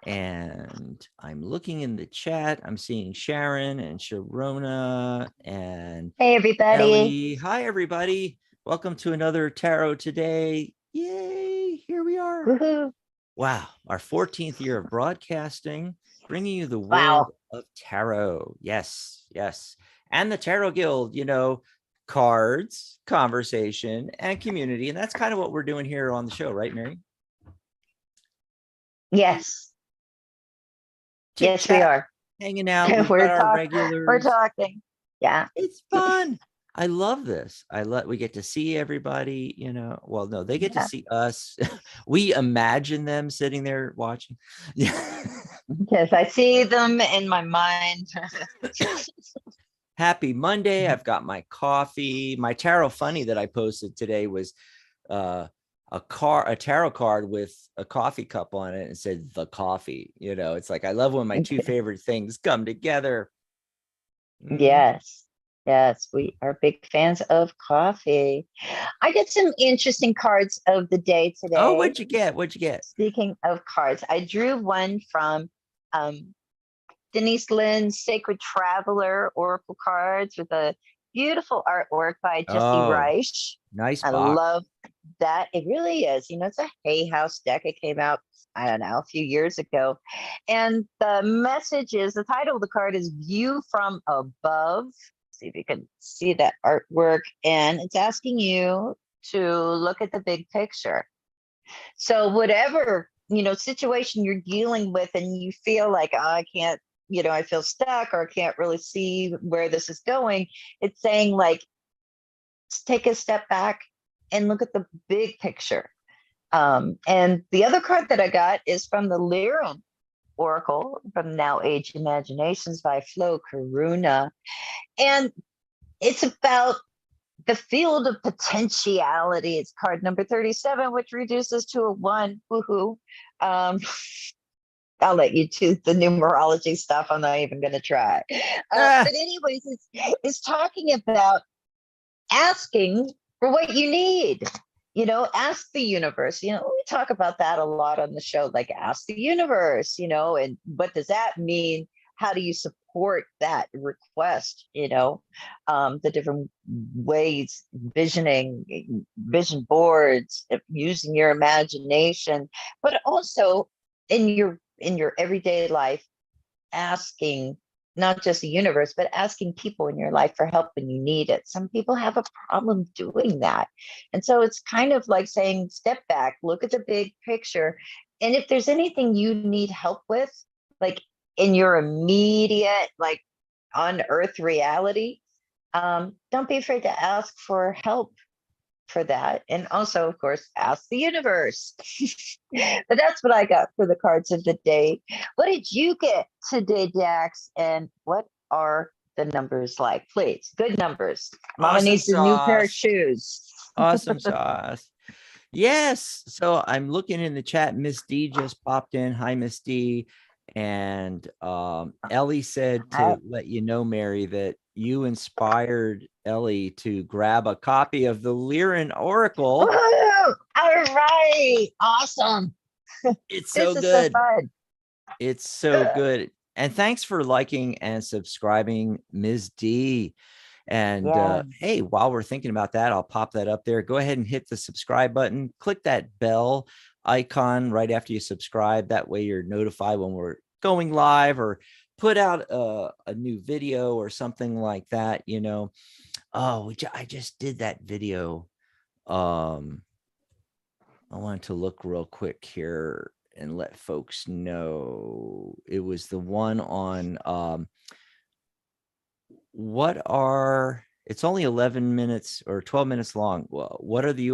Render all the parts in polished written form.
And I'm looking in the chat. I'm seeing Sharon and Sharona and Hey, everybody. Ellie. Hi, everybody. Welcome to another Tarot Today. Yay, here we are. Woohoo. Wow, our 14th year of broadcasting, bringing you the world Wow. of tarot. Yes, yes. And the Tarot Guild, cards, conversation, and community. And that's kind of what we're doing here on the show, right, Mary? Yes. Chit Yes, we chat, are. hanging out. We've got our We're regulars. talking. Yeah. It's fun. I love this. We get to see everybody, well, no, they get to Yeah. see us. We imagine them sitting there watching. Yeah. Yes, I see them in my mind. Happy Monday. I've got my coffee. My tarot funny that I posted today was a tarot card with a coffee cup on it and said the coffee. It's like I love when my two favorite things come together. Yes. Yes, we are big fans of coffee. I get some interesting cards of the day Oh, today. what'd you get? What'd you get? Speaking of cards, I drew one from Denise Lynn's Sacred Traveler Oracle cards with a beautiful artwork by Jesse Oh, Reich. nice I box. love that. It really is. It's a Hay House deck. It came out, I don't know, a few years ago. And the message is, the title of the card is View from Above. See if you can see that artwork. And it's asking you to look at the big picture. So whatever, situation you're dealing with and you feel like, oh, I can't, I feel stuck or I can't really see where this is going. It's saying like, take a step back and look at the big picture. And the other card that I got is from the Lyran Oracle from Now Age Imaginations by Flo Karuna. And it's about the field of potentiality. It's card number 37, which reduces to a 1. Woohoo. I'll let you choose the numerology stuff. I'm not even going to try. But anyways, it's talking about asking for what you need. Ask the universe. We talk about that a lot on the show, like ask the universe, and what does that mean? How do you support that request? The different ways, vision boards, using your imagination, but also in your everyday life, asking not just the universe, but asking people in your life for help when you need it. Some people have a problem doing that. And so it's kind of like saying, step back, look at the big picture. And if there's anything you need help with, like in your immediate, like on earth reality, don't be afraid to ask for help for that. And also, of course, ask the universe. But that's what I got for the cards of the day. What did you get today, Dax? And what are the numbers like? Please, good numbers. Mama Awesome needs a new pair of sauce. shoes. Awesome sauce. Yes. So I'm looking in the chat. Miss D just popped in. Hi, Miss D. And Ellie said to let you know, Mary, that you inspired Ellie to grab a copy of the Lyran Oracle. Woo! All right. Awesome. It's so good. So fun. It's so good. And thanks for liking and subscribing, Ms. D. And hey, while we're thinking about that, I'll pop that up there. Go ahead and hit the subscribe button. Click that bell icon right after you subscribe. That way you're notified when we're going live or put out a new video or something like that. I just did that video. I wanted to look real quick here and let folks know. It was the one on it's only 11 minutes or 12 minutes long. Well, what are the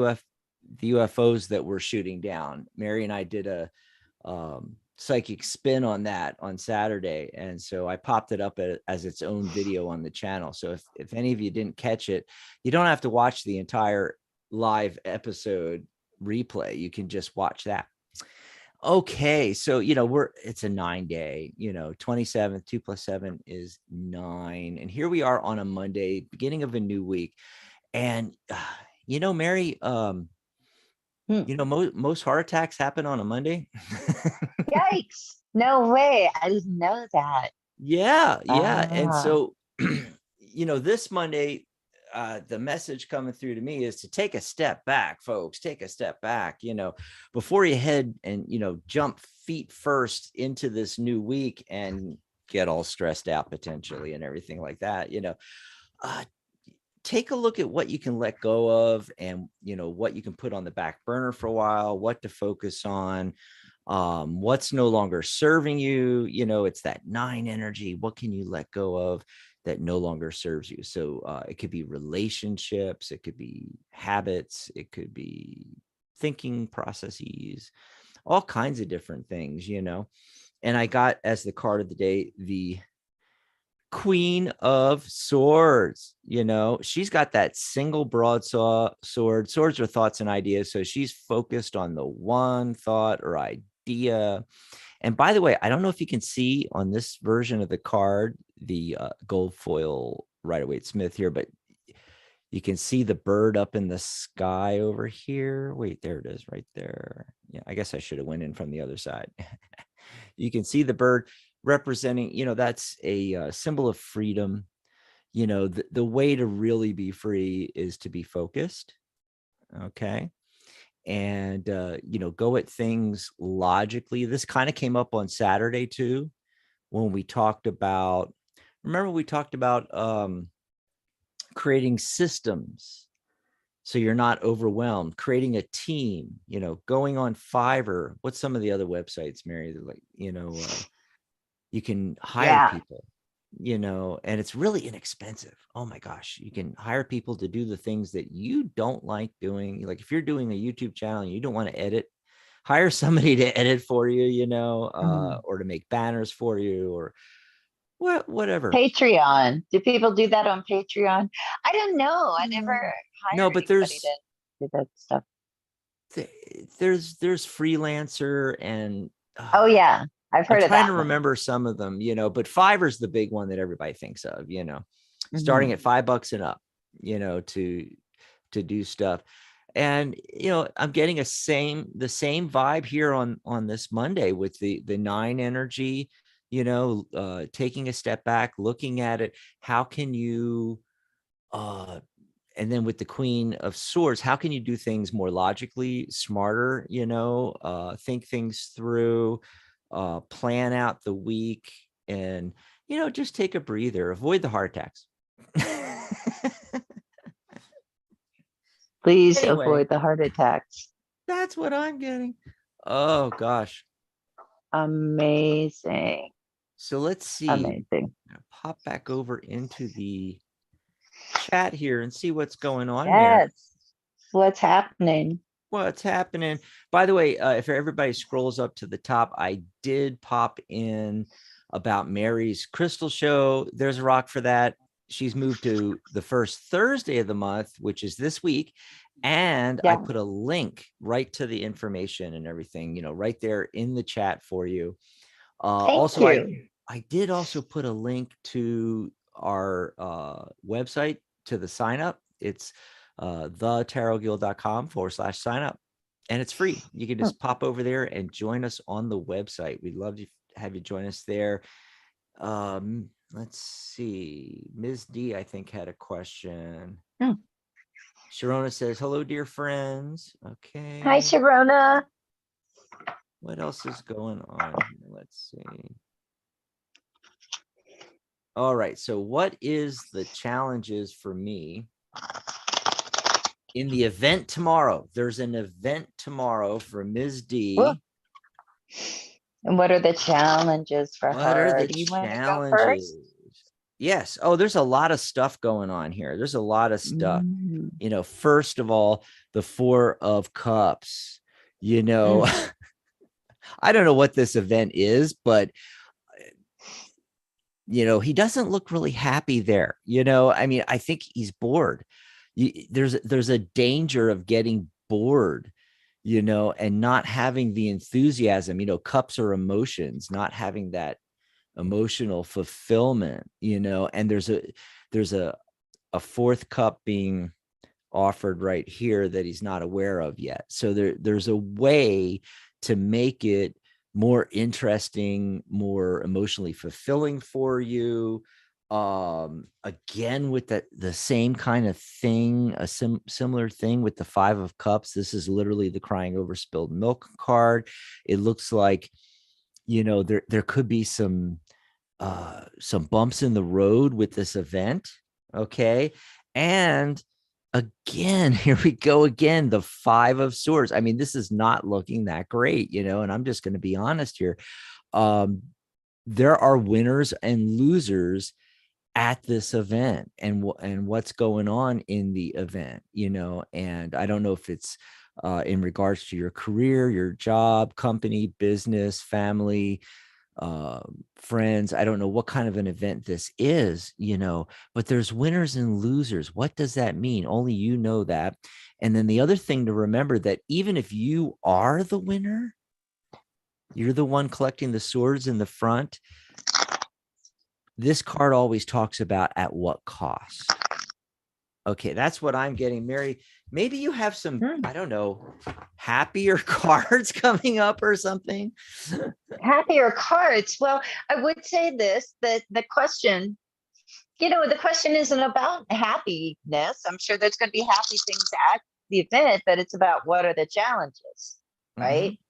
UFOs that we're shooting down? Mary and I did a psychic spin on that on Saturday. And so I popped it up as its own video on the channel. So if any of you didn't catch it, you don't have to watch the entire live episode replay. You can just watch that. Okay, so it's a 9-day, 27th, 2 + 7 is 9. And here we are on a Monday, beginning of a new week. And Mary, You know, most heart attacks happen on a Monday. Yikes. No way. I didn't know that. Yeah. And Ah. so, you know, this Monday, the message coming through to me is to take a step back, folks. Take a step back, you know, before you head and, you know, jump feet first into this new week and get all stressed out potentially and everything like that. You know, uh, take a look at what you can let go of, and, you know, what you can put on the back burner for a while, what to focus on, what's no longer serving you. You know, it's that 9 energy. What can you let go of that no longer serves you? So it could be relationships, it could be habits, it could be thinking processes, all kinds of different things, you know. And I got, as the card of the day, the Queen of Swords. You know, she's got that single broadsword. Swords are thoughts and ideas. So she's focused on the one thought or idea. And by the way, I don't know if you can see on this version of the card, the gold foil Rider-Waite Smith here, but you can see the bird up in the sky over here. Wait, there it is right there. Yeah, I guess I should have went in from the other side. You can see the bird representing, you know, that's a symbol of freedom. You know, the way to really be free is to be focused. Okay. And, you know, go at things logically. This kind of came up on Saturday too, when we talked about, remember we talked about creating systems so you're not overwhelmed, creating a team, you know, going on Fiverr. What's some of the other websites, Mary? Like, you know, you can hire Yeah. people, you know, and it's really inexpensive. Oh my gosh. You can hire people to do the things that you don't like doing. Like if you're doing a YouTube channel and you don't want to edit, hire somebody to edit for you, you know, Mhm. or to make banners for you, or whatever. Patreon. Do people do that on Patreon? I don't know. I never No, hired but anybody to do that stuff. there's freelancer and Oh yeah. I've I'm heard of trying that to one. remember some of them, you know, but Fiverr's the big one that everybody thinks of, you know, starting Mhm. at $5 and up, you know, to do stuff. And, you know, I'm getting the same vibe here on this Monday with the 9 energy, you know, taking a step back, looking at it. How can you, and then with the Queen of Swords, how can you do things more logically, smarter, you know, think things through, plan out the week, and, you know, just take a breather, avoid the heart attacks. Please Anyway, avoid the heart attacks. that's what I'm getting. Oh gosh. Amazing. So let's see. Amazing. I'm gonna pop back over into the chat here and see what's going on, Mary. Yes. What's happening? What's happening? By the way, if everybody scrolls up to the top, I did pop in about Mary's crystal show. There's a rock for that. She's moved to the first Thursday of the month, which is this week. And I Yeah. put a link right to the information and everything, you know, right there in the chat for you. Thank Also, you. I did also put a link to our website, to the sign up. It's thetarotguild.com/sign up. And it's free. You can Hmm. just pop over there and join us on the website. We'd love to have you join us there. Let's see. Ms. D, I think, had a question. Hmm. Sharona says, hello, dear friends. Hi, Okay. Sharona. What else is going on here? Let's see. All right. So what is the challenges for me in the event tomorrow? There's an event tomorrow for Ms. Well, D. and what are the challenges for What are her? the Do you want to go first? challenges? Yes. Oh, there's a lot of stuff going on here. There's a lot of stuff. Mm. You know, first of all, the 4 of Cups. You know, Mm. I don't know what this event is, but you know, he doesn't look really happy there. You know, I mean, I think he's bored. There's a danger of getting bored, you know, and not having the enthusiasm. You know, cups are emotions, not having that emotional fulfillment, you know. And there's a 4th cup being offered right here that he's not aware of yet. So there's a way to make it more interesting, more emotionally fulfilling for you. Again, with the same kind of thing, a similar thing with the 5 of Cups. This is literally the crying over spilled milk card. It looks like, there could be some bumps in the road with this event. Okay. And again, here we go again, the 5 of Swords. I mean, this is not looking that great, and I'm just going to be honest here. There are winners and losers at this event, and what's going on in the event, and I don't know if it's in regards to your career, your job, company, business, family, friends. I don't know what kind of an event this is, but there's winners and losers. What does that mean? Only you know that. And then the other thing to remember, that even if you are the winner, you're the one collecting the swords in the front. This card always talks about at what cost. Okay, that's what I'm getting. Mary, maybe you have some, I don't know, happier cards coming up or something. Happier cards. Well, I would say this, that the question, the question isn't about happiness. I'm sure there's going to be happy things at the event, but it's about what are the challenges, right? Mm-hmm.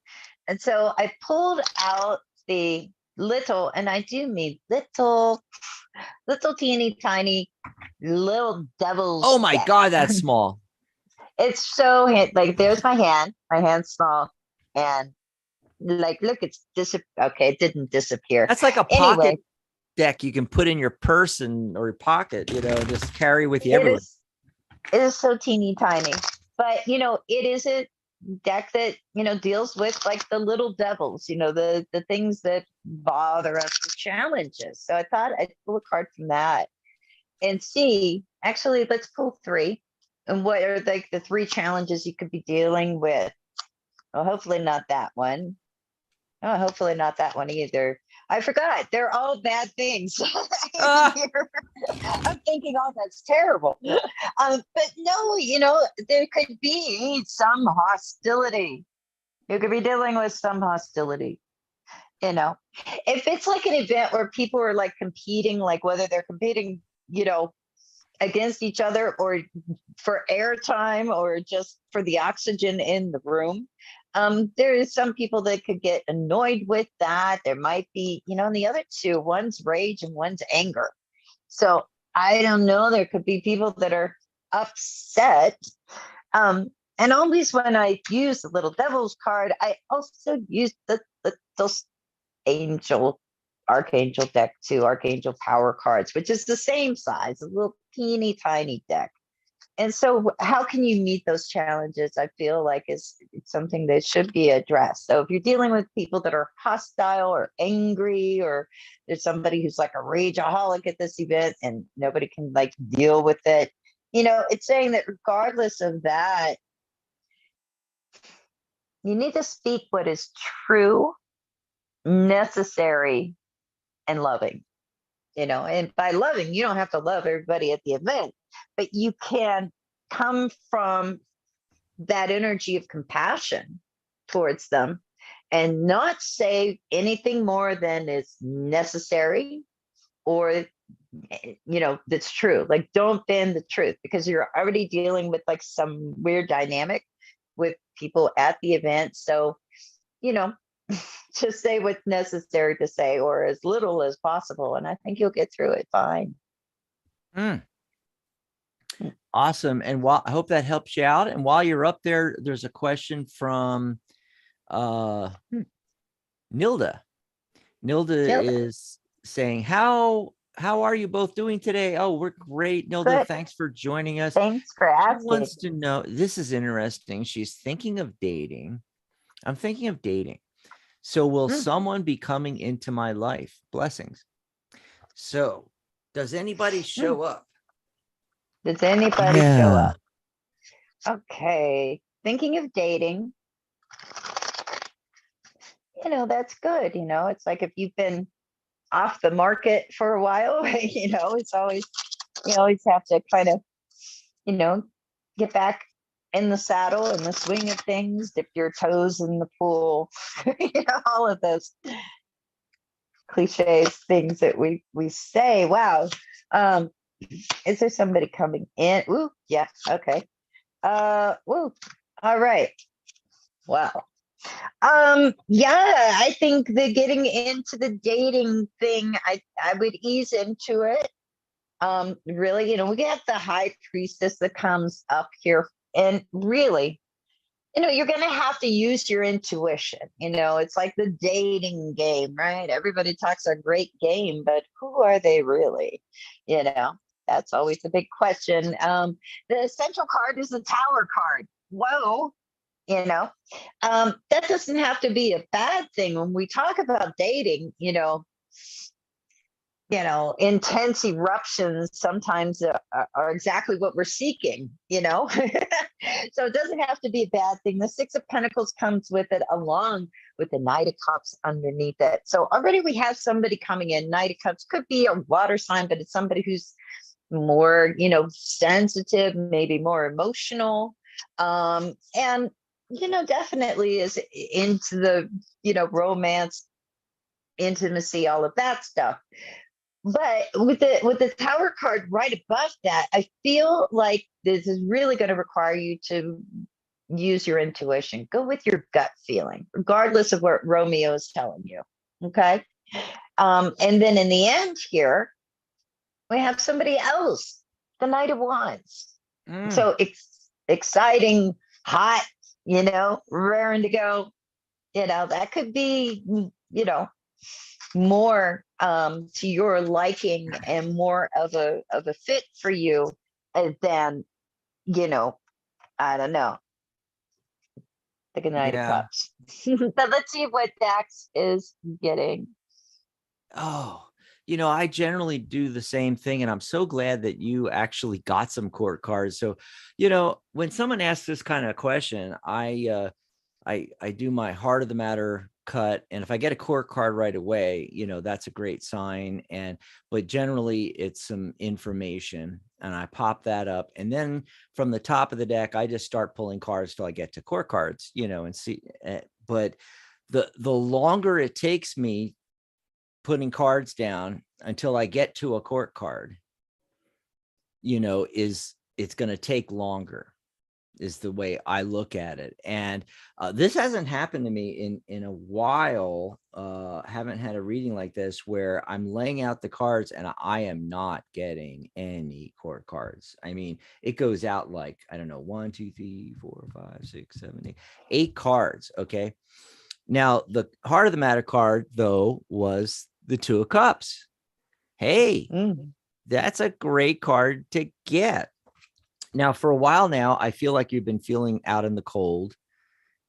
And so I pulled out the little, and I do mean little teeny tiny little devils. Oh my God, that's small. It's so like, there's my hand's small, and like, look, it's okay, it didn't disappear. That's like a pocket deck you can put in your purse or your pocket, just carry with you everywhere. It is so teeny tiny, but it is a deck that deals with like the little devils, the things that bother us, the challenges. So I thought I'd pull a card from that and see. Actually, let's pull 3. And what are like the 3 challenges you could be dealing with? Well, hopefully not that one. Oh, hopefully not that one either. I forgot. They're all bad things. I'm thinking, oh, that's terrible. But no, there could be some hostility. You could be dealing with some hostility. If it's like an event where people are like competing, like whether they're competing, against each other or for airtime or just for the oxygen in the room. There is some people that could get annoyed with that. There might be, and the other 2, one's rage and one's anger. So I don't know. There could be people that are upset. And always when I use the little devil's card, I also use those archangel deck too, archangel power cards, which is the same size, a little teeny tiny deck. And so how can you meet those challenges? I feel like it's something that should be addressed. So if you're dealing with people that are hostile or angry, or there's somebody who's like a rageaholic at this event and nobody can like deal with it, it's saying that regardless of that, you need to speak what is true, necessary, and loving. And by loving, you don't have to love everybody at the event, but you can come from that energy of compassion towards them and not say anything more than is necessary or, that's true. Like, don't bend the truth, because you're already dealing with like some weird dynamic with people at the event. So, just say what's necessary to say, or as little as possible, and I think you'll get through it fine. Awesome. And I hope that helps you out. And while you're up there, there's a question from Nilda. Nilda is saying, how are you both doing today? Oh, we're great, Nilda. Good. Thanks for joining us. Thanks for asking. She wants to know, this is interesting. She's thinking of dating. I'm thinking of dating. So will someone be coming into my life? Blessings. So does anybody show up? Does anybody show up? Okay. Thinking of dating. That's good. It's like if you've been off the market for a while, it's always, you always have to kind of, get back in the saddle, in the swing of things, dip your toes in the pool, all of those cliches, things that we say. Wow. Is there somebody coming in? Ooh, yeah, okay. Ooh, all right. Wow. Yeah, I think the getting into the dating thing, I would ease into it. Really, we got the high priestess that comes up here, and really, you're going to have to use your intuition. It's like the dating game, right? Everybody talks a great game, but who are they really? That's always a big question. The central card is the tower card. Whoa. That doesn't have to be a bad thing. When we talk about dating, intense eruptions sometimes are exactly what we're seeking. So it doesn't have to be a bad thing. The Six of Pentacles comes with it, along with the Knight of Cups underneath it. So already we have somebody coming in. Knight of Cups could be a water sign, but it's somebody who's more, sensitive, maybe more emotional, and definitely is into the, romance, intimacy, all of that stuff. But with the tower card right above that, I feel like this is really going to require you to use your intuition. Go with your gut feeling, regardless of what Romeo is telling you. Okay. And then in the end here, we have somebody else, the Knight of Wands. So exciting, hot, raring to go. That could be, more to your liking and more of a fit for you than, I don't know, the Knight of Cups. But let's see what Dax is getting. Oh, I generally do the same thing, and I'm so glad that you actually got some court cards. So, when someone asks this kind of question, I do my heart of the matter cut, and if I get a court card right away, that's a great sign. But generally it's some information, and I pop that up, and then from the top of the deck, I just start pulling cards till I get to court cards, and see. But the longer it takes me putting cards down until I get to a court card, it's going to take longer, is the way I look at it. And this hasn't happened to me in a while. Haven't had a reading like this where I'm laying out the cards and I am not getting any court cards. I mean, it goes out like, I don't know, 1, 2, 3, 4, 5, 6, 7, 8 cards. Okay. Now, the heart of the matter card, though, was the Two of Cups. Hey, that's a great card to get. Now, for a while now, I feel like you've been feeling out in the cold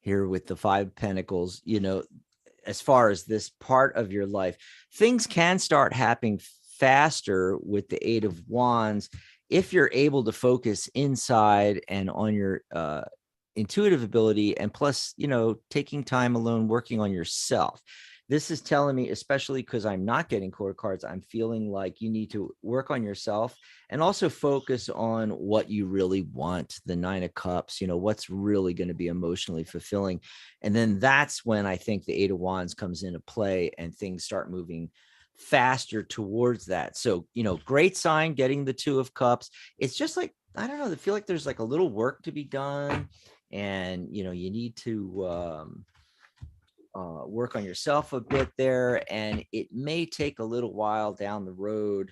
here with the Five of Pentacles, as far as this part of your life. Things can start happening faster with the Eight of Wands if you're able to focus inside and on your intuitive ability, and plus, taking time alone, working on yourself. This is telling me, especially because I'm not getting court cards, I'm feeling like you need to work on yourself and also focus on what you really want. The Nine of Cups, what's really going to be emotionally fulfilling. And then that's when I think the Eight of Wands comes into play and things start moving faster towards that. So, great sign getting the Two of Cups. It's just like, I don't know, I feel like there's like a little work to be done, and, you need to work on yourself a bit there, and it may take a little while down the road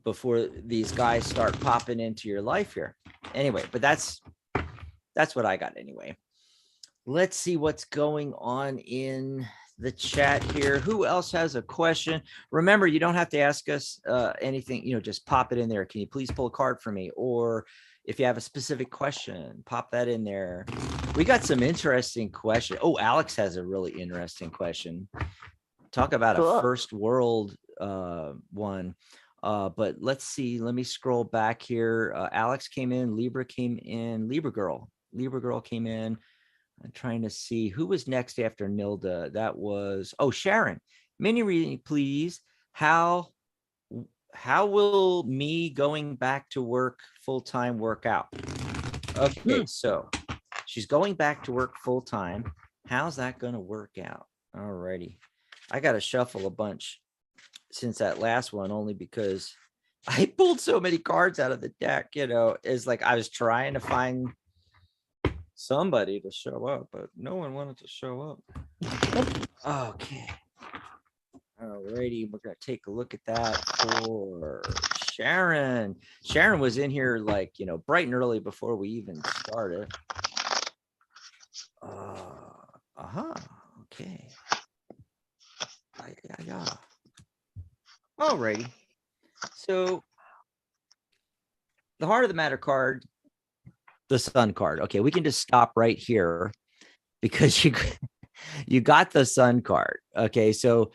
before these guys start popping into your life here. Anyway, but that's what I got anyway. Let's see what's going on in the chat here. Who else has a question? Remember, you don't have to ask us anything, just pop it in there. Can you please pull a card for me? Or if you have a specific question, pop that in there. We got some interesting questions. Oh, Alex has a really interesting question. Talk about a first world one. But let's see. Let me scroll back here. Alex came in. Libra came in. Libra girl came in. I'm trying to see who was next after Nilda. That was, Sharon. Mini reading, please. How how will me going back to work full-time work out? Okay, so she's going back to work full-time. How's that going to work out? All righty. I got to shuffle a bunch since that last one, only because I pulled so many cards out of the deck, it's like I was trying to find somebody to show up, but no one wanted to show up. Okay. Alrighty, we're gonna take a look at that for Sharon. Sharon was in here like, bright and early before we even started. Okay. Yeah. Alrighty. So the heart of the matter card, the sun card. Okay, we can just stop right here because you got the sun card. Okay, so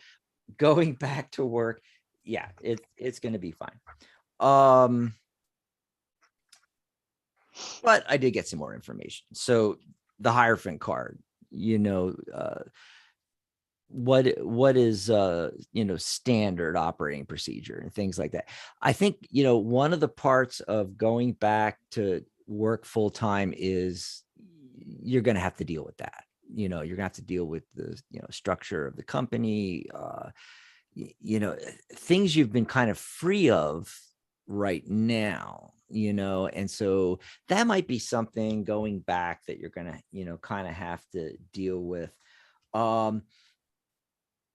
going back to work, yeah, it's going to be fine. But I did get some more information. So the Hierophant card, what is standard operating procedure and things like that. I think one of the parts of going back to work full time is you're going to have to deal with that. You're going to have to deal with the structure of the company, things you've been kind of free of right now, and so that might be something going back that you're going to kind of have to deal with.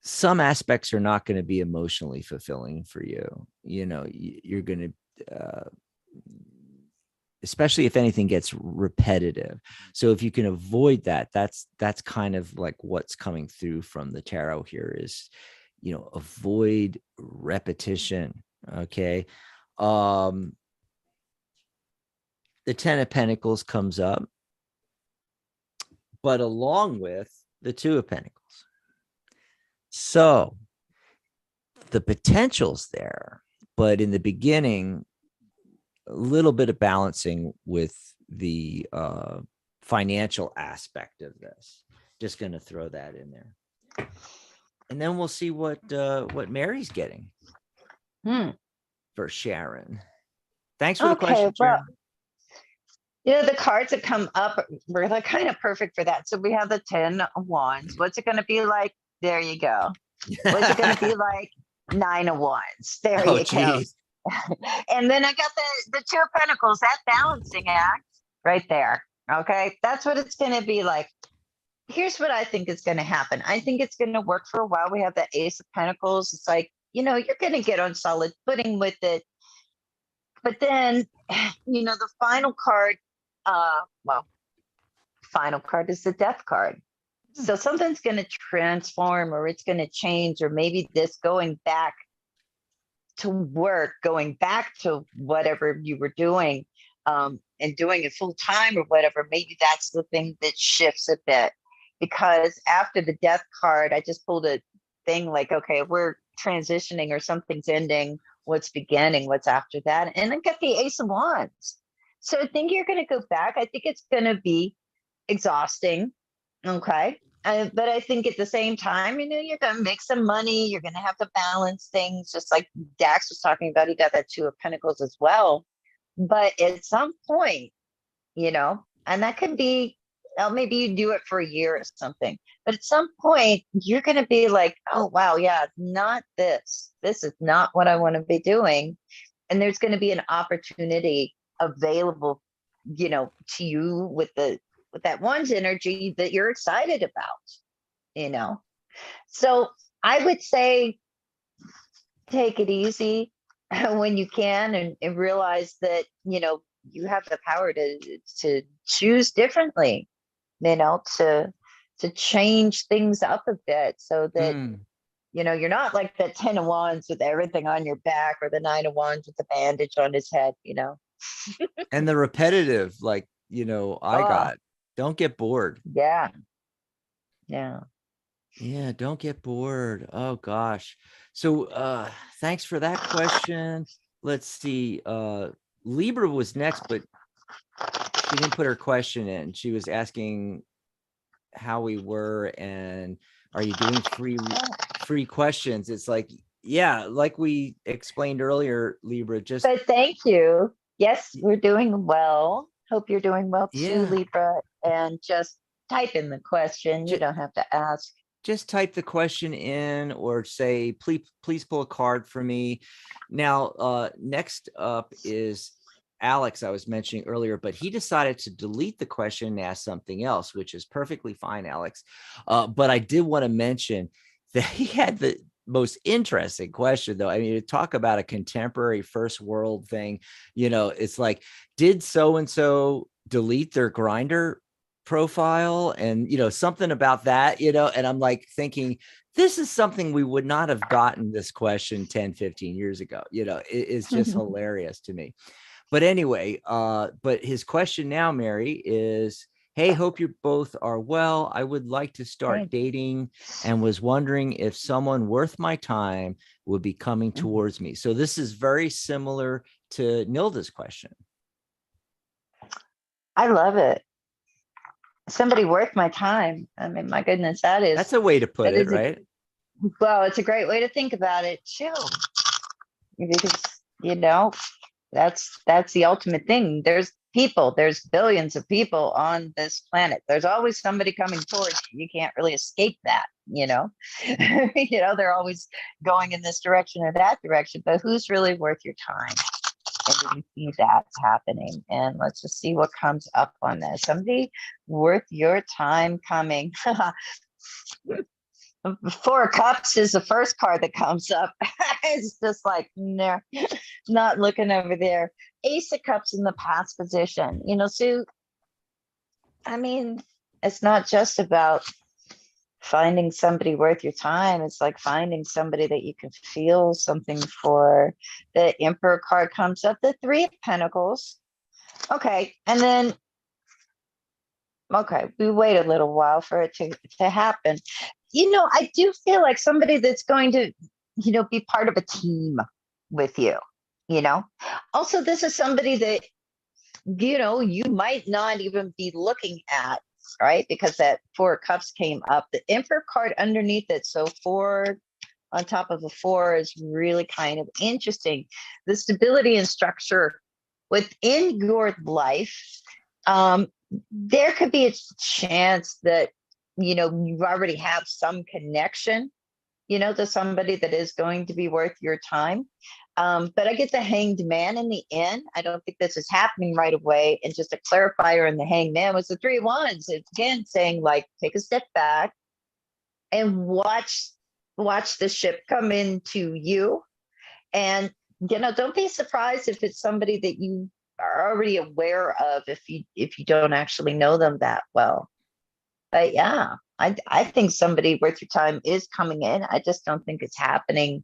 Some aspects are not going to be emotionally fulfilling for you. You're going to, especially if anything gets repetitive. So if you can avoid that, that's kind of like what's coming through from the tarot here is, avoid repetition. Okay. The 10 of Pentacles comes up, but along with the 2 of Pentacles. So the potential's there, but in the beginning, a little bit of balancing with the financial aspect of this. Just going to throw that in there. And then we'll see what Mary's getting for Sharon. Thanks for the question, Sharon. The cards that come up were kind of perfect for that. So we have the 10 of Wands. What's it going to be like? There you go. What's it going to be like? 9 of Wands. There you go. And then I got the 2 of Pentacles, that balancing act right there. Okay. That's what it's going to be like. Here's what I think is going to happen. I think it's going to work for a while. We have the Ace of Pentacles. It's like, you're going to get on solid footing with it. But then, the final card, final card is the Death card. So something's going to transform, or it's going to change, or maybe this going back to work, going back to whatever you were doing, and doing it full time or whatever, maybe that's the thing that shifts a bit. Because after the Death card, I just pulled a thing like, okay, we're transitioning or something's ending, what's beginning, what's after that. And then got the Ace of Wands. So I think you're going to go back. I think it's going to be exhausting. Okay. But I think at the same time, you're going to make some money. You're going to have to balance things, just like Dax was talking about. He got that 2 of Pentacles as well. But at some point, and that could be, maybe you do it for a year or something. But at some point, you're going to be like, oh, wow, yeah, not this. This is not what I want to be doing. And there's going to be an opportunity available, to you with that one's energy that you're excited about, So I would say take it easy when you can and realize that, you have the power to choose differently, to change things up a bit so that, you're not like the 10 of Wands with everything on your back, or the 9 of Wands with the bandage on his head, And the repetitive, like, don't get bored. Yeah. Don't get bored. Oh gosh. So thanks for that question. Let's see. Libra was next, but she didn't put her question in. She was asking how we were and are you doing free questions? It's like, yeah, like we explained earlier, Libra, just But thank you. Yes, we're doing well. Hope you're doing well too, yeah, Libra. And just type in the question. You just don't have to ask. type the question in, or say, please pull a card for me. Now, next up is Alex, I was mentioning earlier, but he decided to delete the question and ask something else, which is perfectly fine, Alex. But I did want to mention that he had the most interesting question, though. I mean, to talk about a contemporary first world thing, it's like, did so and so delete their grinder profile, and something about that, and I'm like thinking, this is something we would not have gotten this question 10-15 years ago. It's just hilarious to me. But anyway, but his question now, Mary, is, hey, hope you both are well. I would like to start dating and was wondering if someone worth my time would be coming towards me. So this is very similar to Nilda's question. I love it. Somebody worth my time. I mean, my goodness, That's a way to put it, right? Well, it's a great way to think about it too. Because, that's the ultimate thing. There's billions of people on this planet. There's always somebody coming towards you. You can't really escape that, they're always going in this direction or that direction, but who's really worth your time? And we see that's happening. And let's just see what comes up on this. Somebody worth your time coming. Four of Cups is the first card that comes up. It's just like, no, not looking over there. Ace of Cups in the past position. Sue, I mean, it's not just about finding somebody worth your time. It's like finding somebody that you can feel something for. The Emperor card comes up, the Three of Pentacles. Okay. And then, we wait a little while for it to happen. I do feel like somebody that's going to, be part of a team with you, Also, this is somebody that, you might not even be looking at, right? Because that Four of Cups came up, the Emperor card underneath it. So 4 on top of a 4 is really kind of interesting. The stability and structure within your life. There could be a chance that, you already have some connection, to somebody that is going to be worth your time. But I get the Hanged Man in the end. I don't think this is happening right away. And just a clarifier in the Hanged Man was the Three of Wands. It's again saying, like, take a step back and watch the ship come into you. And, don't be surprised if it's somebody that you are already aware of, if you don't actually know them that well. But yeah, I think somebody worth your time is coming in. I just don't think it's happening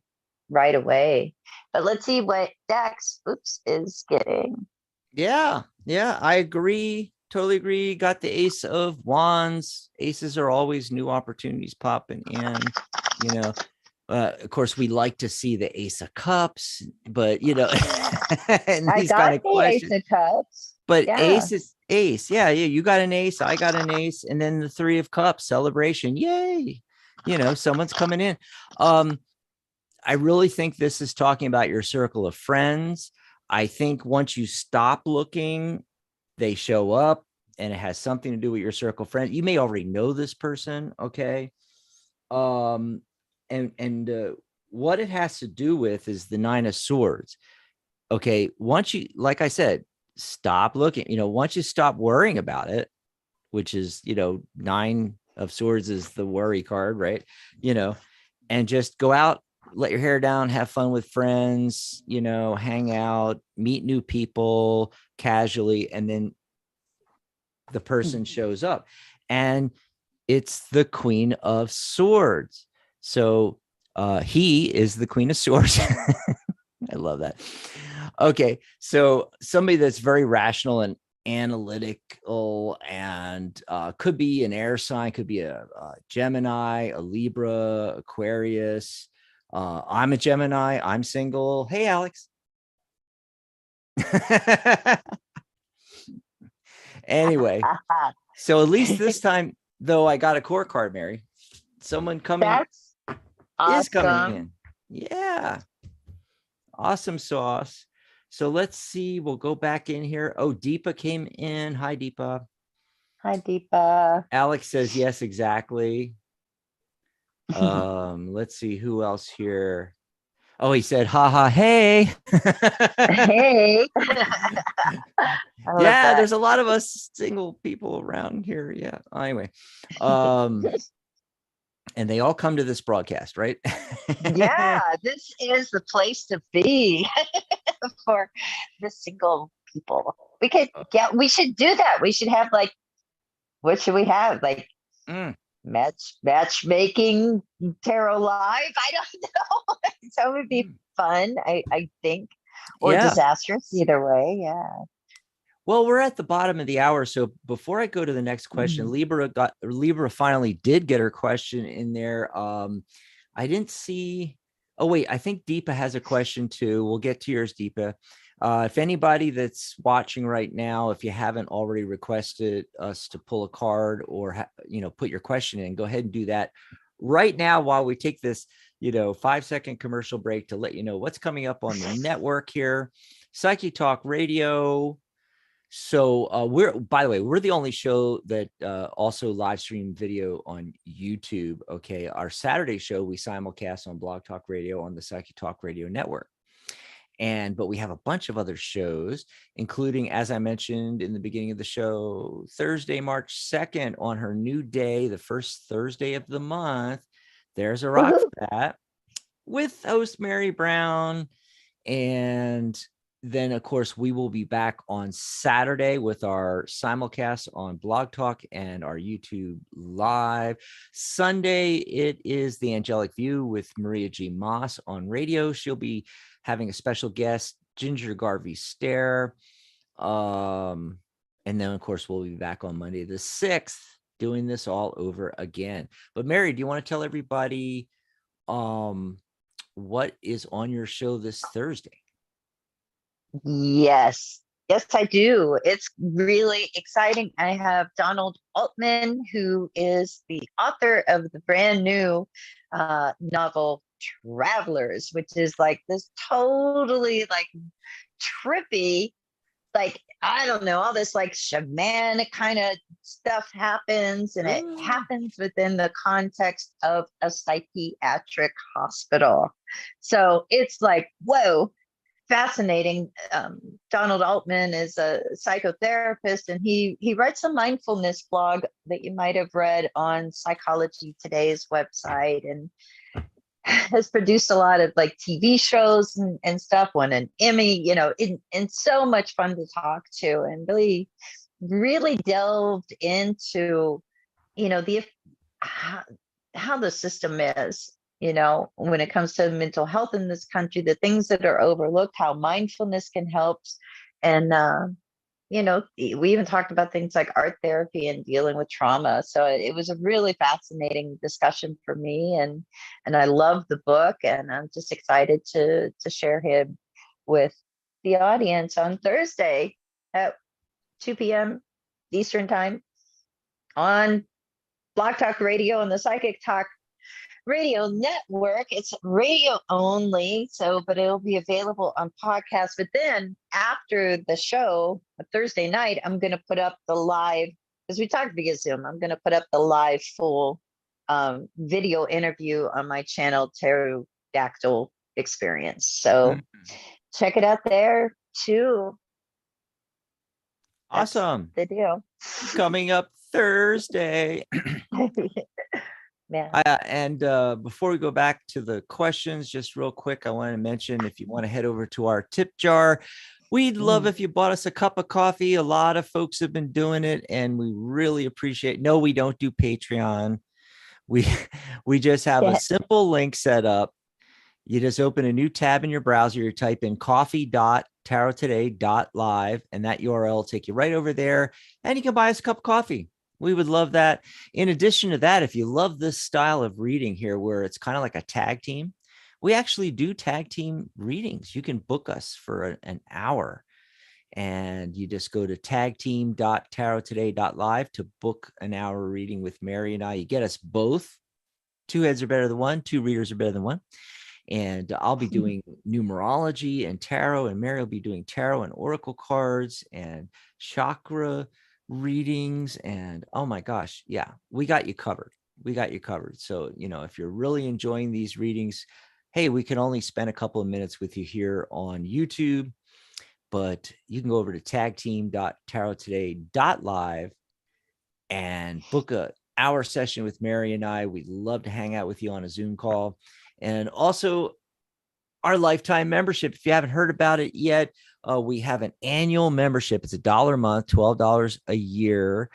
right away. But let's see what Dax is getting. Yeah, I agree. Totally agree. Got the Ace of Wands. Aces are always new opportunities popping in. Of course, we like to see the Ace of Cups, but and I these got kind of the questions. Ace of Cups. But Yeah. Ace is Ace. Yeah, you got an ace. I got an ace, and then the Three of Cups celebration. Yay! Someone's coming in. I really think this is talking about your circle of friends. I think once you stop looking, they show up, and it has something to do with your circle of friends. You may already know this person, okay? And what it has to do with is the Nine of Swords. Okay, once you, like I said, stop looking. Once you stop worrying about it, which is, Nine of Swords is the worry card, right? And just go out, let your hair down, have fun with friends, hang out, meet new people casually, and then the person shows up, and it's the Queen of Swords. So he is the Queen of Swords. I love that. Okay, so somebody that's very rational and analytical, and could be an air sign, could be a Gemini, a Libra, Aquarius. I'm a Gemini. I'm single. Hey, Alex. Anyway, so at least this time, though, I got a core card, Mary. Someone coming That's awesome. is coming in. Yeah. Awesome sauce. So let's see. We'll go back in here. Oh, Deepa came in. Hi, Deepa. Hi, Deepa. Alex says yes, exactly. Let's see who else here. Oh, he said, ha ha, hey. Hey. I love Yeah, that. there's a lot of us single people around here. Yeah. Anyway. And they all come to this broadcast, right? Yeah, this is the place to be for the single people. We should do that. We should have like, what should we have? Like Mm, matchmaking tarot live. I don't know. So it would be mm. fun, I think, or Yeah. disastrous, either way. Yeah. Well, we're at the bottom of the hour. So before I go to the next question, Libra finally did get her question in there. I didn't see. Oh, wait, I think Deepa has a question too. We'll get to yours, Deepa. If anybody that's watching right now, if you haven't already requested us to pull a card or put your question in, go ahead and do that right now while we take this 5-second commercial break to let you know what's coming up on the network here. Psychic Talk Radio. So by the way, we're the only show that also live stream video on YouTube. Okay. Our Saturday show, we simulcast on Blog Talk Radio on the Psychic Talk Radio Network. But we have a bunch of other shows, including, as I mentioned in the beginning of the show, Thursday, March 2nd, on her new day, the first Thursday of the month. There's a rock for that, with host Mary Brown. And then, of course, we will be back on Saturday with our simulcast on Blog Talk and our YouTube Live. Sunday, it is The Angelic View with Maria G. Moss on radio. She'll be having a special guest, Ginger Garvey Stare. And then, of course, we'll be back on Monday the 6th doing this all over again. But Mary, do you want to tell everybody what is on your show this Thursday? Yes. Yes, I do. It's really exciting. I have Donald Altman, who is the author of the brand new novel Travelers, which is like this totally like trippy, like, I don't know, all this like shamanic kind of stuff happens, and it happens within the context of a psychiatric hospital. So it's like, whoa, fascinating. Donald Altman is a psychotherapist, and he writes a mindfulness blog that you might have read on Psychology Today's website, and has produced a lot of like TV shows and stuff, won an Emmy, and so much fun to talk to, and really delved into, the how the system is, when it comes to mental health in this country, the things that are overlooked, how mindfulness can help. And, we even talked about things like art therapy and dealing with trauma. So it was a really fascinating discussion for me. And I love the book, and I'm just excited to share him with the audience on Thursday at 2 p.m. Eastern time on Blog Talk Radio and the Psychic Talk Radio Network. It's radio only, but it'll be available on podcast. But then after the show, Thursday night, I'm going to put up the live, because we talked via Zoom. I'm going to put up the live full video interview on my channel, Pterodactyl Experience. So check it out there too. Awesome. That's the deal. Coming up Thursday. Yeah. And before we go back to the questions, just real quick, I want to mention, if you want to head over to our tip jar, we'd love if you bought us a cup of coffee. A lot of folks have been doing it, and we really appreciate. No, we don't do Patreon. We just have a simple link set up. You just open a new tab in your browser. You type in coffee.tarottoday.live, and that URL will take you right over there, and you can buy us a cup of coffee. We would love that. In addition to that, if you love this style of reading here, where it's kind of like a tag team, we actually do tag team readings. You can book us for an hour, and you just go to tagteam.tarottoday.live to book an hour reading with Mary and I. You get us both. Two heads are better than one. Two readers are better than one. And I'll be doing numerology and tarot, and Mary will be doing tarot and oracle cards and chakra readings. And oh my gosh, yeah, we got you covered. We got you covered. So, if you're really enjoying these readings, hey, we can only spend a couple of minutes with you here on YouTube, but you can go over to tagteam.tarottoday.live and book a hour session with Mary and I. We'd love to hang out with you on a Zoom call. And also our lifetime membership. If you haven't heard about it yet, we have an annual membership. It's $1 a month, $12 a year,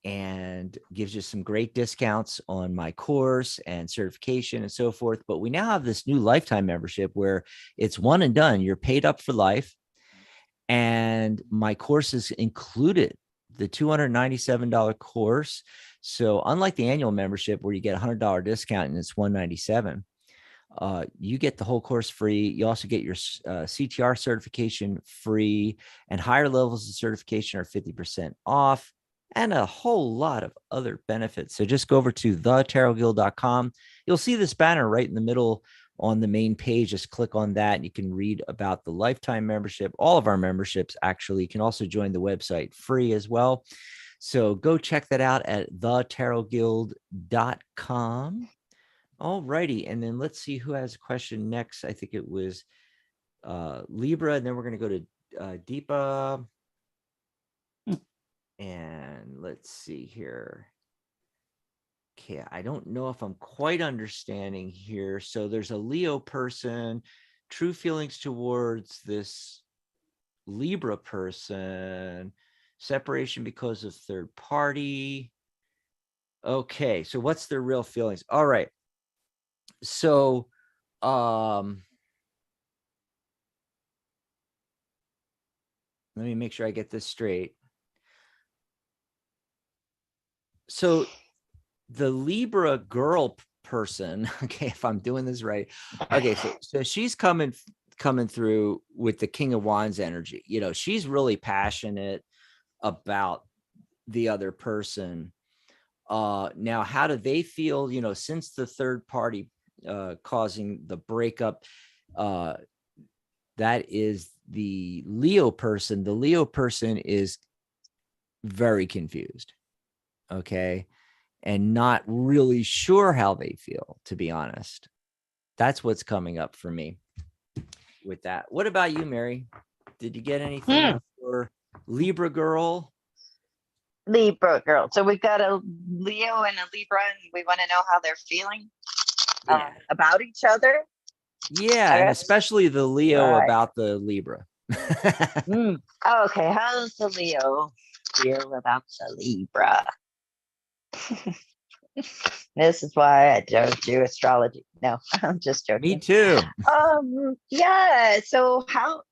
and gives you some great discounts on my course and certification and so forth. But we now have this new lifetime membership where it's one and done. You're paid up for life. And my course is included, the $297 course. So unlike the annual membership where you get a $100 discount and it's $197, you get the whole course free. You also get your CTR certification free, and higher levels of certification are 50% off, and a whole lot of other benefits. So just go over to thetarotguild.com. You'll see this banner right in the middle on the main page. Just click on that and you can read about the lifetime membership. All of our memberships, actually. You can also join the website free as well. So go check that out at thetarotguild.com. All righty. And then let's see who has a question next. I think it was Libra. And then we're going to go to Deepa. And let's see here. Okay, I don't know if I'm quite understanding here. So there's a Leo person, true feelings towards this Libra person, separation because of third party. Okay, so what's their real feelings? All right. So, let me make sure I get this straight. So the Libra girl person, okay, if I'm doing this right. Okay, so she's coming through with the King of Wands energy. She's really passionate about the other person. Now, how do they feel, since the third party causing the breakup? That is the Leo person. The Leo person is very confused. Okay. And not really sure how they feel, to be honest. That's what's coming up for me with that. What about you, Mary? Did you get anything for Libra girl? Libra girl. So we've got a Leo and a Libra, and we want to know how they're feeling about each other. Yeah, and especially the Leo about the Libra. Okay, how's the Leo feel about the Libra? This is why I don't do astrology. No, I'm just joking. Me too. Yeah. So how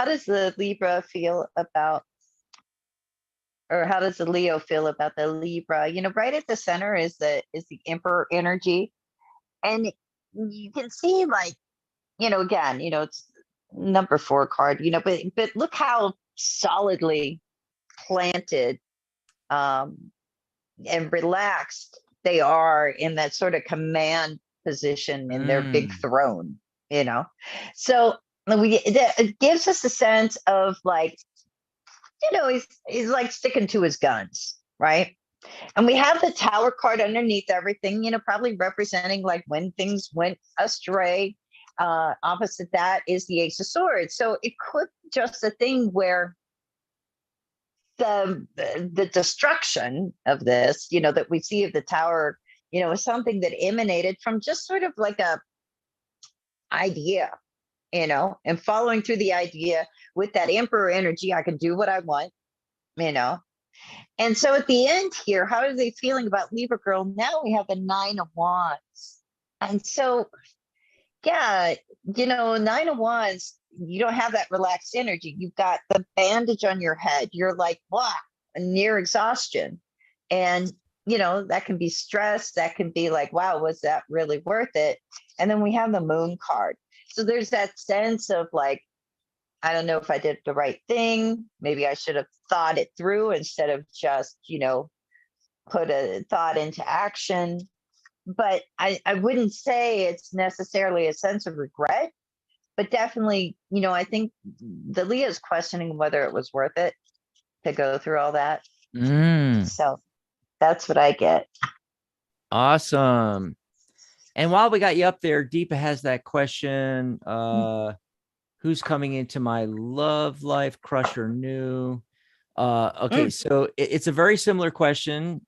does the Libra feel about, or how does the Leo feel about the Libra? Right at the center is the Emperor energy, and you can see, like, again, it's number 4 card. But look how solidly planted and relaxed they are in that sort of command position in their big throne, so it gives us a sense of, like, he's like sticking to his guns, right? And we have the Tower card underneath everything, probably representing, like, when things went astray. Opposite that is the Ace of Swords. So it could be just a thing where the destruction of this, that we see of the Tower, is something that emanated from just sort of like a idea, and following through the idea with that Emperor energy. I can do what I want, and so at the end here, how are they feeling about Libra girl? Now we have the 9 of Wands, and so, yeah, 9 of Wands, you don't have that relaxed energy. You've got the bandage on your head. You're like, wow, near exhaustion. And, that can be stress. That can be like, wow, was that really worth it? And then we have the Moon card. So there's that sense of, like, I don't know if I did the right thing. Maybe I should have thought it through instead of just, put a thought into action. but I wouldn't say it's necessarily a sense of regret, but definitely, I think the Leah's questioning whether it was worth it to go through all that. So that's what I get. Awesome. And while we got you up there, Deepa has that question. Who's coming into my love life, crush or new? Okay, so it's a very similar question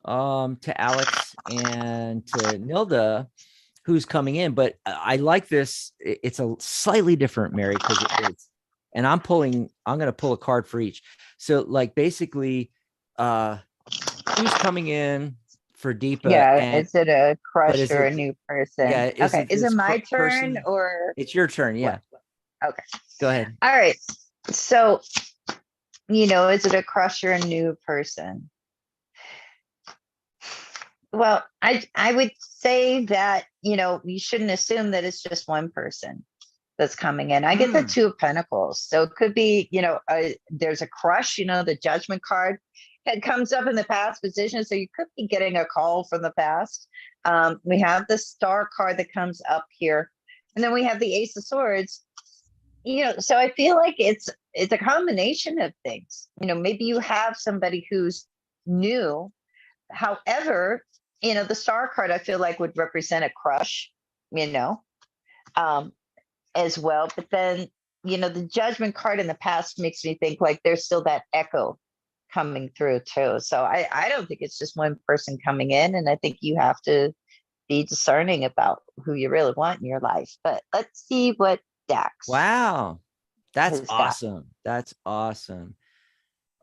to Alex and to Nilda, who's coming in, but I like this. It's a slightly different, Mary, because it's, and I'm going to pull a card for each. So like basically, who's coming in for Deepa? Yeah, is it a crush or a new person? Yeah. Okay, is it my turn or? It's your turn, yeah. Okay. Go ahead. All right. So, is it a crush or a new person? Well, I would say that, you shouldn't assume that it's just one person that's coming in. I get the Two of Pentacles. So it could be, there's a crush, the Judgment card that comes up in the past position. So you could be getting a call from the past. We have the Star card that comes up here. And then we have the Ace of Swords. So I feel like it's a combination of things. Maybe you have somebody who's new. However, the Star card I feel like would represent a crush, as well. But then, the Judgment card in the past makes me think like there's still that echo coming through too. So I don't think it's just one person coming in, and I think you have to be discerning about who you really want in your life. But let's see what Dax. Wow. That's awesome. That's awesome.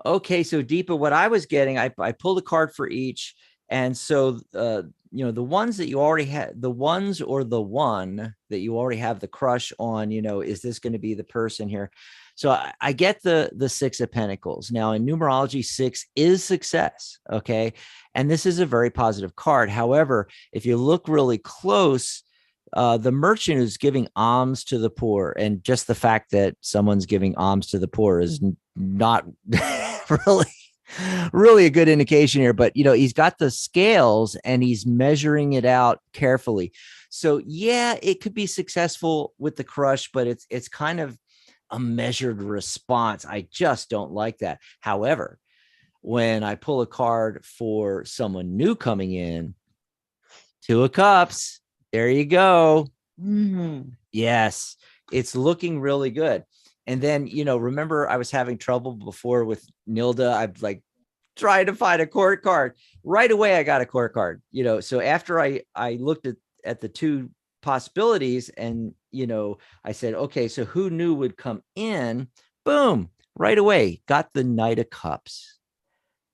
Okay. So Deepa, what I was getting, I pulled a card for each. And so, the ones that you already had, the ones or the one that you already have the crush on, is this going to be the person here? So I get the Six of Pentacles. Now in numerology, 6 is success. Okay. And this is a very positive card. However, if you look really close, the merchant who's giving alms to the poor, and just the fact that someone's giving alms to the poor is not really a good indication here, but he's got the scales and he's measuring it out carefully. So yeah, it could be successful with the crush, but it's kind of a measured response. I just don't like that. However, when I pull a card for someone new coming in, Two of Cups, there you go. Yes, it's looking really good. And then, remember I was having trouble before with Nilda. I've like tried to find a court card. Right away, I got a court card, So after I looked at the two possibilities and, I said, okay, so who knew would come in? Boom, right away, got the Knight of Cups.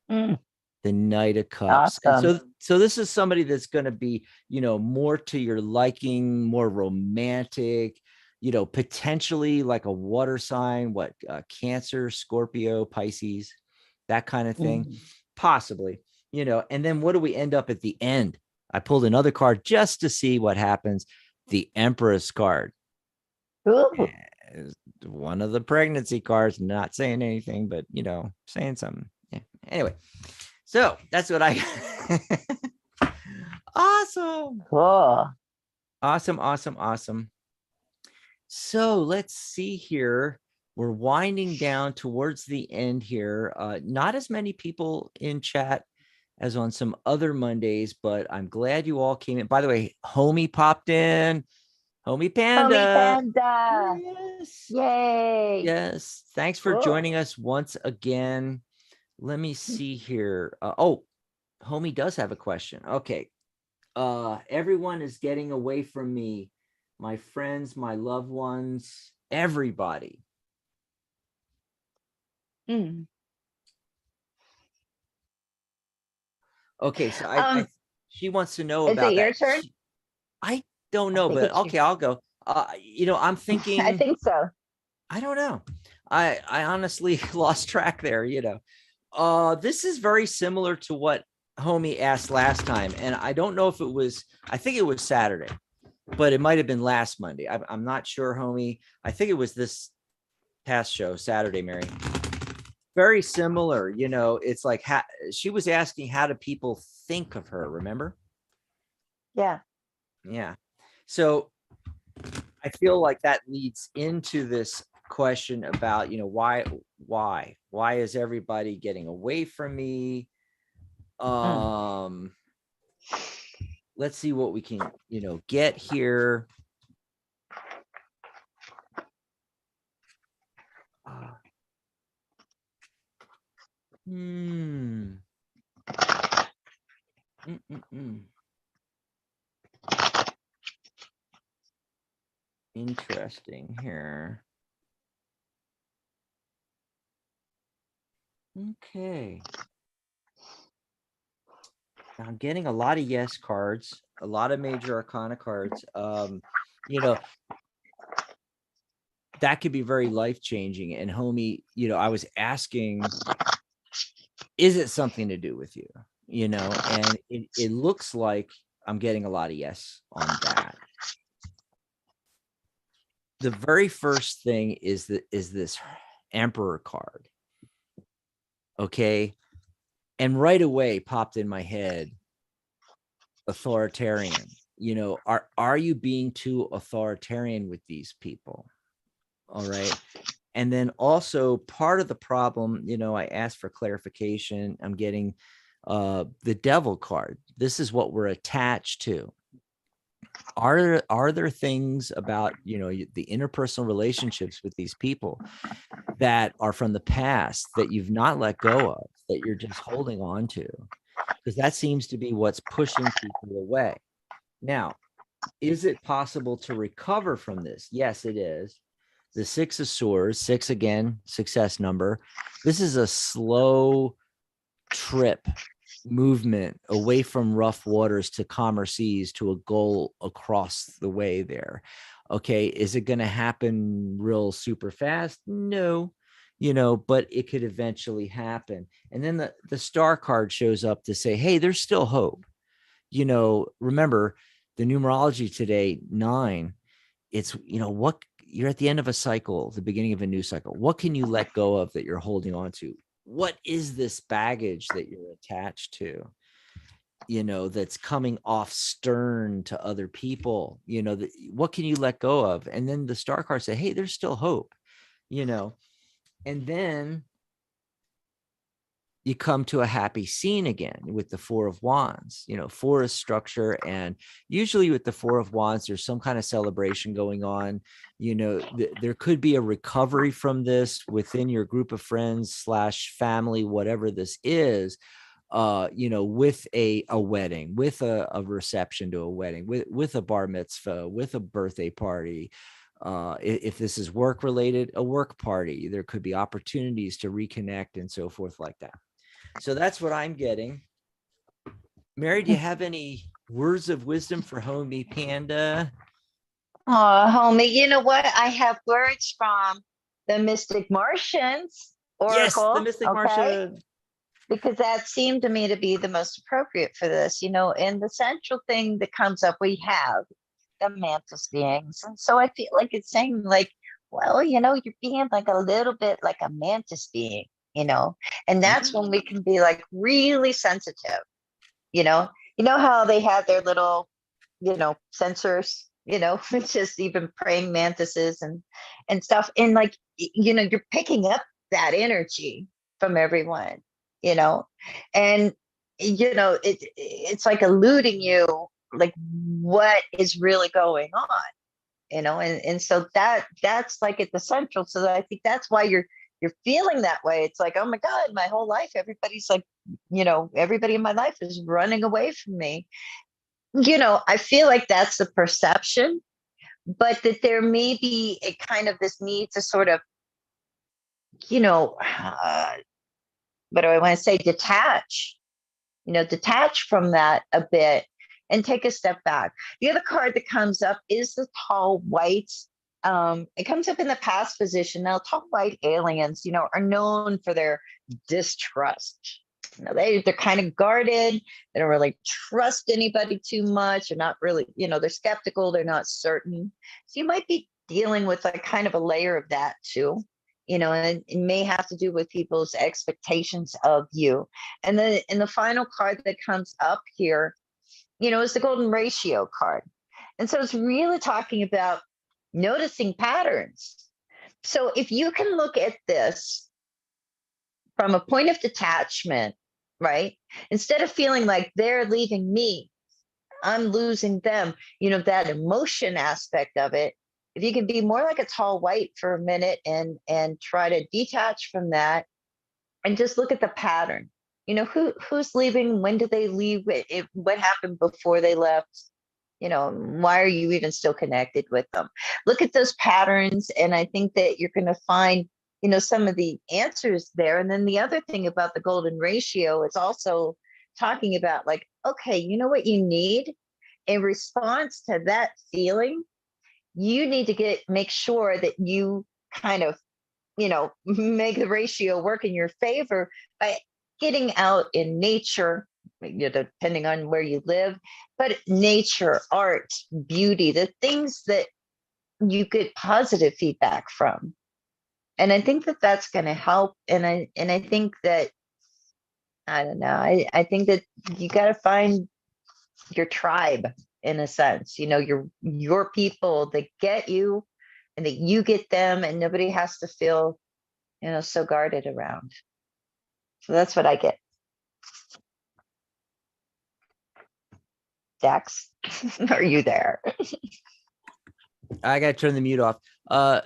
The Knight of Cups. Awesome. And so this is somebody that's going to be, more to your liking, more romantic, potentially like a water sign, Cancer, Scorpio, Pisces, that kind of thing, possibly, and then what do we end up at the end? I pulled another card just to see what happens. The Empress card. One of the pregnancy cards, not saying anything, but, saying something. Yeah. Anyway. So that's what I awesome. Cool. Awesome. So let's see here. We're winding down towards the end here. Not as many people in chat as on some other Mondays, but I'm glad you all came in. By the way, Homie popped in. Homie Panda. Yes. Yay. Yes. Thanks for joining us once again. Let me see here. Homie does have a question. Okay. Everyone is getting away from me. My friends, my loved ones, everybody. Okay. So she wants to know about that. Is it your turn? I don't know, but okay, I'll go. I'm thinking. I think so. I don't know. I honestly lost track there, This is very similar to what Homie asked last time. And I don't know if it was, I think it was Saturday, but it might have been last Monday. I'm not sure, Homie. I think it was this past show, Saturday, Mary. Very similar, it's like she was asking, how do people think of her? Remember? Yeah. Yeah. So I feel like that leads into this question about, why is everybody getting away from me? Mm. Let's see what we can, get here. Hmm. Interesting here. Okay. I'm getting a lot of yes cards, a lot of major arcana cards. You know, that could be very life-changing. And homie, I was asking, is it something to do with you? And it looks like I'm getting a lot of yes on that. The very first thing is this Emperor card. Okay. And right away popped in my head, authoritarian. Are you being too authoritarian with these people? All right. And then also part of the problem, I asked for clarification. I'm getting the devil card. This is what we're attached to. Are there things about, the interpersonal relationships with these people that are from the past that you've not let go of, that you're just holding on to? Because that seems to be what's pushing people away. Now, is it possible to recover from this? Yes, it is. The 6 of Swords, 6 again, success number. This is a slow trip movement away from rough waters to calmer seas to a goal across the way there. Okay, is it going to happen real super fast? No, but it could eventually happen. And then the star card shows up to say, hey, there's still hope. Remember the numerology today, 9, it's, what you're at the end of a cycle, the beginning of a new cycle. What can you let go of that you're holding on to? What is this baggage that you're attached to, that's coming off stern to other people? What can you let go of? And then the star cards say, hey, there's still hope, and then you come to a happy scene again with the 4 of Wands, forest structure. And usually with the 4 of Wands, there's some kind of celebration going on. There could be a recovery from this within your group of friends / family, whatever this is, with a wedding, with a reception to a wedding, with a bar mitzvah, with a birthday party. If this is work related, a work party, there could be opportunities to reconnect and so forth like that. So that's what I'm getting. Mary, do you have any words of wisdom for Homie Panda? Oh, homie, you know what? I have words from the Mystic Martians Yes, the Oracle. Mystic Okay. Martian. Because that seemed to me to be the most appropriate for this, and the central thing that comes up, we have the mantis beings. And so I feel like it's saying, like, well, you're being like a little bit like a mantis being, and that's when we can be like really sensitive, you know, how they have their little, sensors, it's just even praying mantises and stuff. And like, you're picking up that energy from everyone, you know, and it's like eluding you, like what is really going on, and so that's like at the central. So I think that's why you're feeling that way. It's like, oh my God, my whole life, everybody's like, everybody in my life is running away from me. I feel like that's the perception, but that there may be a kind of this need to sort of, what do I want to say, detach from that a bit and take a step back. The other card that comes up is the tall white. It comes up in the past position. Now, tall white aliens, are known for their distrust. They're kind of guarded. They don't really trust anybody too much. They're not really, they're skeptical. They're not certain. So you might be dealing with like kind of a layer of that too. And it may have to do with people's expectations of you. And then in the final card that comes up here is the golden ratio card. And so it's really talking about noticing patterns. So if you can look at this from a point of detachment, right? Instead of feeling like they're leaving me, I'm losing them, that emotion aspect of it. If you can be more like a tall white for a minute and try to detach from that and just look at the pattern. Who's leaving, when did they leave, what happened before they left, why are you even still connected with them? Look at those patterns, and I think that you're going to find some of the answers there. And then the other thing about the golden ratio, it's also talking about, like, okay, you know what you need in response to that feeling. You need to make sure that you kind of make the ratio work in your favor by getting out in nature, depending on where you live, but nature, art, beauty, the things that you get positive feedback from. And I think that that's going to help. And I think that, I don't know, I think that you got to find your tribe, in a sense, your people that get you and that you get them, and nobody has to feel so guarded around. So that's what I get. Dax, are you there? I got to turn the mute off. Oh.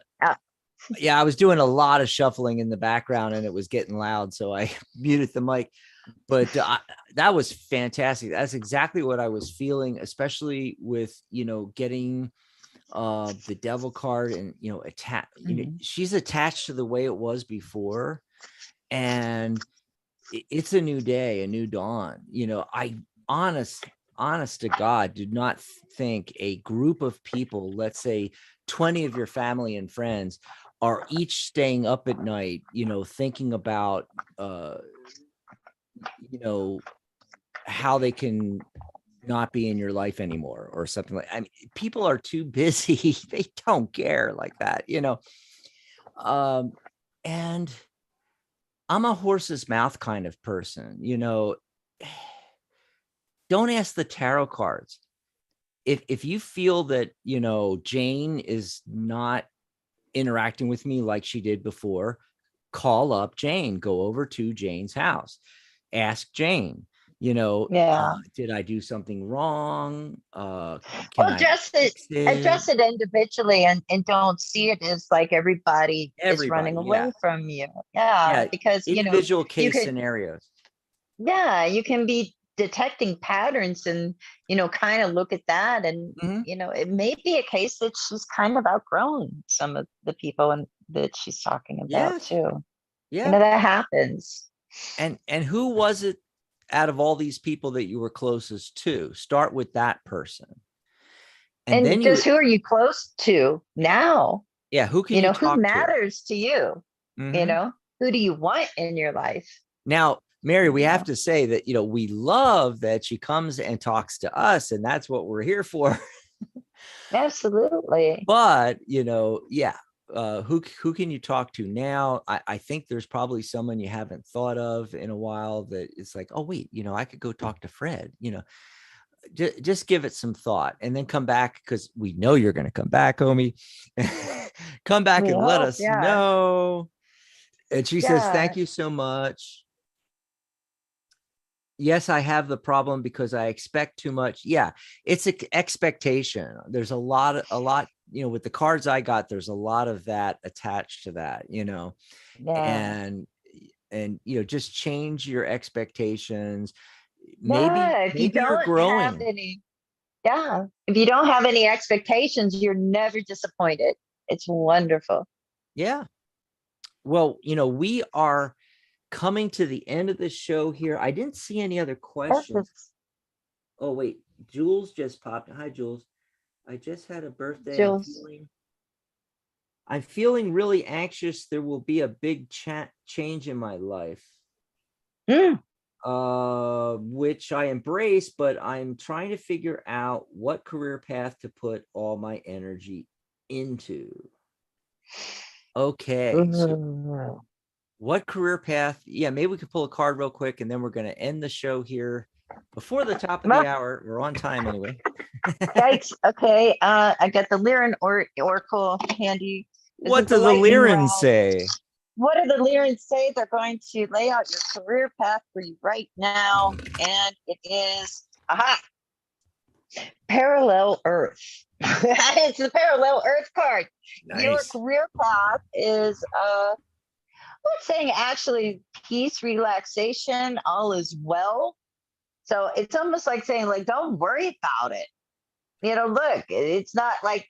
Yeah, I was doing a lot of shuffling in the background and it was getting loud, so I muted the mic. But that was fantastic. That's exactly what I was feeling, especially with getting the devil card and she's attached to the way it was before, and it's a new day, a new dawn. I honest to God, do not think a group of people, let's say 20 of your family and friends, are each staying up at night, thinking about how they can not be in your life anymore or something like. I mean, people are too busy. They don't care like that, and I'm a horse's mouth kind of person, don't ask the tarot cards. If you feel that, Jane is not interacting with me like she did before, call up Jane, go over to Jane's house, ask Jane, did I do something wrong? Can Well, I address it individually, and don't see it as like everybody is running away Yeah. from you. Yeah, because individual case scenarios. Yeah, you can be detecting patterns and kind of look at that, and it may be a case that she's kind of outgrown some of the people and that she's talking about too. Yeah, that happens. And who was it out of all these people that you were closest to? Start with that person. And then who are you close to now? Yeah, who can you talk who matters to you? Mm-hmm. Who do you want in your life? Now, Mary, we have to say that, we love that she comes and talks to us, and that's what we're here for. Absolutely. But, who can you talk to now? I think there's probably someone you haven't thought of in a while that it's like, oh, wait, I could go talk to Fred, just give it some thought and then come back, because we know you're going to come back, homie. Come back and let us know. And she says, thank you so much. Yes, I have the problem because I expect too much. Yeah, it's an expectation. There's a lot, with the cards I got, there's a lot of that attached to that, and just change your expectations. Maybe you're growing. If you don't have any expectations, you're never disappointed. It's wonderful. Yeah. Well, we are coming to the end of the show here. I didn't see any other questions. Oh, wait. Jules just popped. Hi, Jules. I just had a birthday. Jules. I'm feeling really anxious. There will be a big change in my life, which I embrace, but I'm trying to figure out what career path to put all my energy into. Okay. So what career path? Yeah, maybe we could pull a card real quick, and then we're going to end the show here. before the top of the hour. We're on time anyway. Yikes. Okay. I got the Lyran Oracle handy. What do the Lyran say? What do the Lyrans say? They're going to lay out your career path for you right now. And it is, Parallel Earth. It's the Parallel Earth card. Nice. Your career path is, I'm saying actually peace, relaxation, all is well. So it's almost like saying, like, don't worry about it. Look, it's not like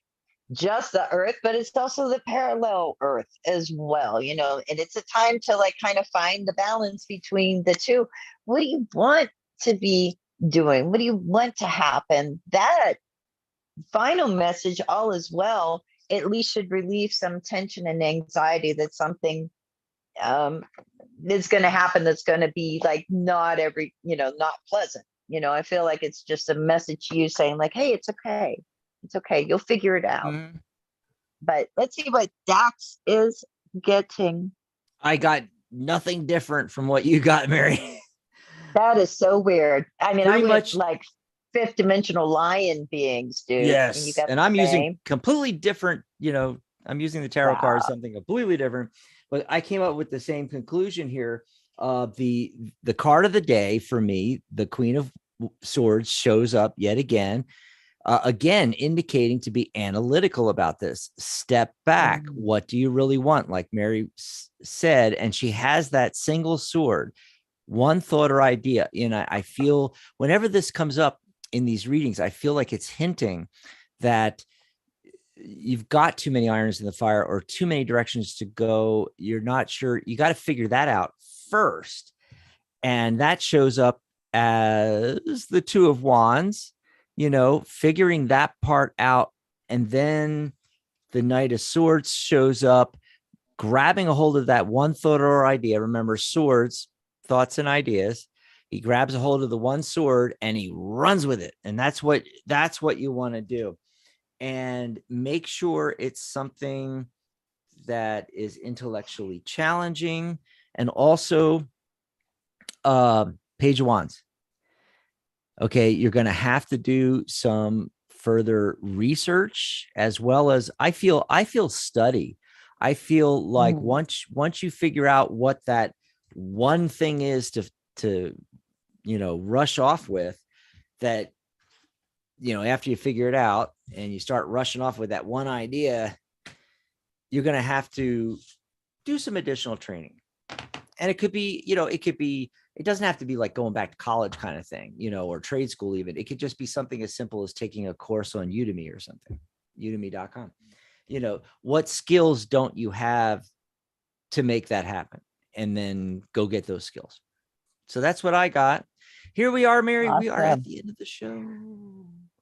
just the earth, but it's also the parallel earth as well, and it's a time to like kind of find the balance between the two. What do you want to be doing? What do you want to happen? That final message, all is well, at least should relieve some tension and anxiety that something is going to happen that's going to be like not pleasant. I feel like it's just a message to you saying like, hey, it's okay. It's okay. You'll figure it out. Mm-hmm. But let's see what Dax is getting. I got nothing different from what you got, Mary. That is so weird. I mean, pretty much like fifth dimensional lion beings, dude. Yes. And I'm using completely different, I'm using the tarot card, something completely different. But I came up with the same conclusion here. The card of the day for me, the Queen of Swords, shows up yet again. Again, indicating to be analytical about this. Step back. What do you really want? Like Mary said, and she has that single sword, one thought or idea. I feel whenever this comes up in these readings, I feel like it's hinting that you've got too many irons in the fire or too many directions to go. You're not sure. You got to figure that out first. And that shows up as the Two of Wands. Figuring that part out. And then the Knight of Swords shows up, grabbing a hold of that one thought or idea. Remember, swords, thoughts and ideas. He grabs a hold of the one sword and he runs with it. And that's what you want to do. And make sure it's something that is intellectually challenging. And also Page of Wands. Okay, you're going to have to do some further research, as well as I feel study. I feel like once you figure out what that one thing is to rush off with, that after you figure it out and you start rushing off with that one idea, you're going to have to do some additional training. And it could be, it doesn't have to be like going back to college kind of thing, or trade school even. It could just be something as simple as taking a course on Udemy or something, udemy.com. What skills don't you have to make that happen? And then go get those skills. So that's what I got. Here we are, Mary. Awesome. We are at the end of the show.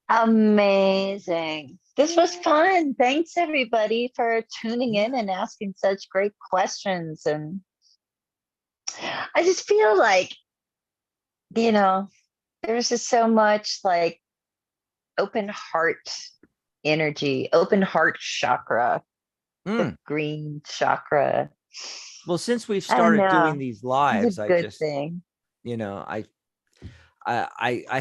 Amazing. This was fun. Thanks, everybody, for tuning in and asking such great questions. And I just feel like, there's just so much like open heart energy, open heart chakra, the green chakra. Well, since we've started doing these lives, I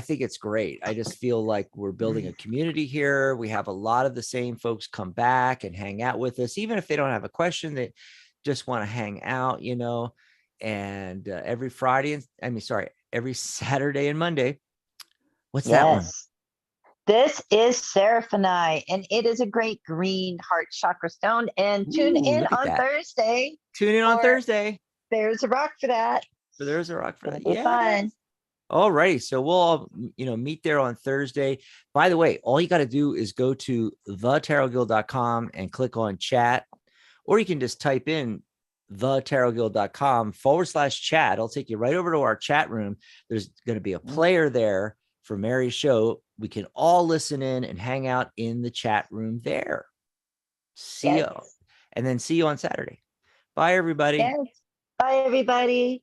think it's great. I just feel like we're building a community here. We have a lot of the same folks come back and hang out with us, even if they don't have a question, they just want to hang out, and every Saturday and Monday. What's that one? This is Seraphonite, and it is a great green heart chakra stone. And tune in on Thursday. Tune in on Thursday. There's a rock for that. So there's a rock for that. Yeah. Fun. All right. So we'll all, meet there on Thursday. By the way, all you got to do is go to thetarotguild.com and click on chat, or you can just type in thetarotguild.com/chat. It'll take you right over to our chat room. There's going to be a player there for Mary's show. We can all listen in and hang out in the chat room there. See you. And then see you on Saturday. Bye, everybody. Yes. Bye, everybody.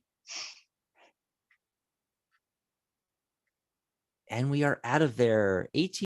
And we are out of there. 18